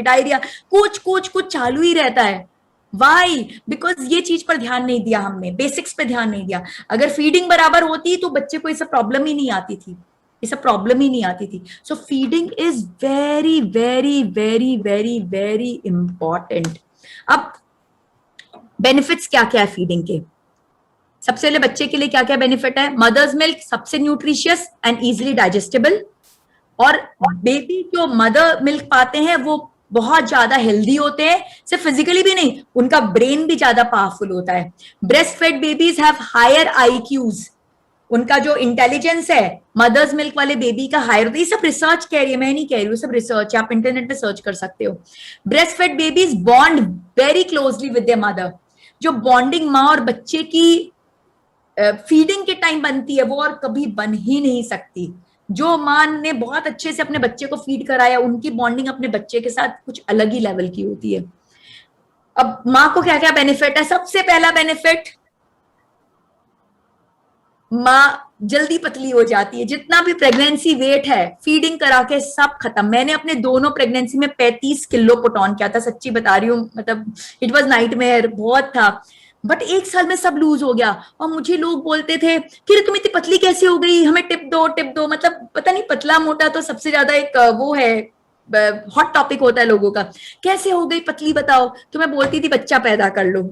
Diarrhoea, कुछ कुछ कुछ चालू ही रहता है। वाई? बिकॉज ये चीज पर ध्यान नहीं दिया हमने, बेसिक्स पे ध्यान नहीं दिया। अगर फीडिंग बराबर होती तो बच्चे को ये सब प्रॉब्लम ही नहीं आती थी, ये सब प्रॉब्लम ही नहीं आती थी। So feeding is very very very very very important. अब बेनिफिट्स क्या क्या है फीडिंग के? सबसे पहले बच्चे के लिए क्या क्या बेनिफिट है? मदर्स मिल्क सबसे न्यूट्रिशियस एंड इजिली डाइजेस्टेबल, और बेबी जो मदर मिल्क पाते हैं वो बहुत ज्यादा हेल्दी होते हैं, सिर्फ फिजिकली भी नहीं, उनका ब्रेन भी ज्यादा पावरफुल होता है। Breast fed babies have higher IQs, उनका जो इंटेलिजेंस है मदर्स मिल्क वाले बेबी का हायर होता है। ये सब रिसर्च कह रही है, मैं नहीं कह रही हूँ, सब रिसर्च, आप इंटरनेट पे सर्च कर सकते हो। Breast fed babies bond very closely with their mother. जो बॉन्डिंग माँ और बच्चे की फीडिंग के टाइम बनती है वो और कभी बन ही नहीं सकती। जो माँ ने बहुत अच्छे से अपने बच्चे को फीड कराया, उनकी बॉन्डिंग अपने बच्चे के साथ कुछ अलग ही लेवल की होती है। अब माँ को क्या क्या बेनिफिट है? सबसे पहला बेनिफिट, माँ जल्दी पतली हो जाती है। जितना भी प्रेगनेंसी वेट है फीडिंग करा के सब खत्म। मैंने अपने दोनों प्रेगनेंसी में 35 किलो पुट ऑन किया था, सच्ची बता रही हूँ, मतलब इट वाज नाइटमेयर, बहुत था। बट 1 साल में सब लूज हो गया। और मुझे लोग बोलते थे कि तुम इतनी पतली कैसे हो गई, हमें टिप दो टिप दो। मतलब पता नहीं, पतला मोटा तो सबसे ज्यादा एक वो है, हॉट टॉपिक होता है लोगों का, कैसे हो गई पतली बताओ। तो मैं बोलती थी बच्चा पैदा कर लो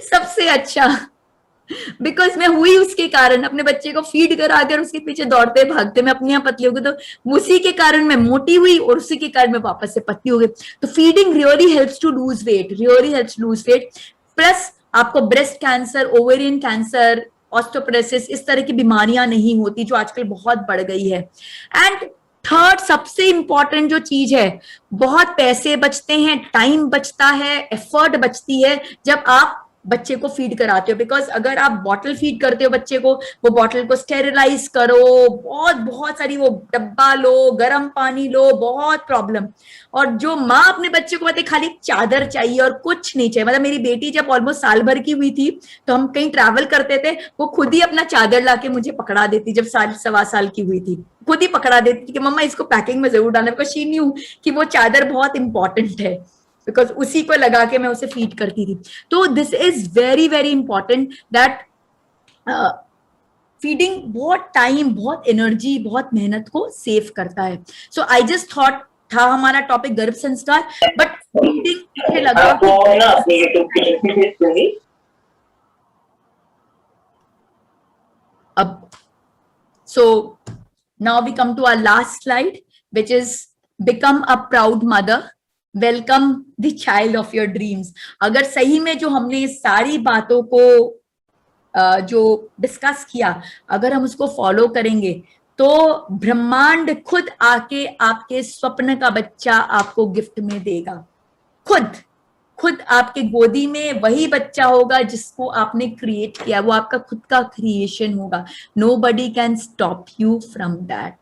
सबसे अच्छा। बिकॉज मैं हुई उसके कारण, अपने बच्चे को फीड करा कर उसके पीछे दौड़ते भागते मैं अपने यहाँ पतली हो गई, तो उसी के कारण मैं मोटी हुई और उसी के कारण मैं वापस से पतली हो गई। तो feeding really helps to lose weight, really helps lose weight. Plus आपको breast cancer, ovarian cancer, osteoporosis, इस तरह की बीमारियां नहीं होती जो आजकल बहुत बढ़ गई है। एंड थर्ड सबसे इंपॉर्टेंट जो चीज है, बहुत पैसे बचते हैं, टाइम बचता है, एफर्ट बचती है जब आप बच्चे को फीड कराते हो। बिकॉज अगर आप बॉटल फीड करते हो बच्चे को, वो बॉटल को स्टेरिलाइज करो, बहुत बहुत सारी, वो डब्बा लो, गर्म पानी लो, बहुत प्रॉब्लम। और जो माँ अपने बच्चे को बताए खाली चादर चाहिए और कुछ नहीं चाहिए। मतलब मेरी बेटी जब ऑलमोस्ट साल भर की हुई थी तो हम कहीं ट्रैवल करते थे, वो खुद ही अपना चादर लाके मुझे पकड़ा देती। जब साल सवा साल की हुई थी खुद ही पकड़ा देती थी कि मम्मा इसको पैकिंग में जरूर डालना, बिकॉज शी न्यू कि वो चादर बहुत इंपॉर्टेंट है, बिकॉज उसी को लगा के मैं उसे फीड करती थी। तो this is very very important that feeding बहुत टाइम, बहुत एनर्जी, बहुत मेहनत को सेव करता है। सो आई जस्ट थॉट, था हमारा टॉपिक गर्भ संस्कार, बट फीडिंग मुझे लगा कि अब, so now we come to our last slide, which is become a proud mother, welcome the child of your dreams। अगर सही में जो हमने सारी बातों को जो डिस्कस किया, अगर हम उसको फॉलो करेंगे तो ब्रह्मांड खुद आके आपके स्वप्न का बच्चा आपको गिफ्ट में देगा। खुद खुद आपके गोदी में वही बच्चा होगा जिसको आपने क्रिएट किया, वो आपका खुद का क्रिएशन होगा। Nobody can stop you from that.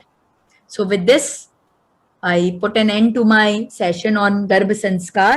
So with this, I put an end to my session on Garbh Sanskar.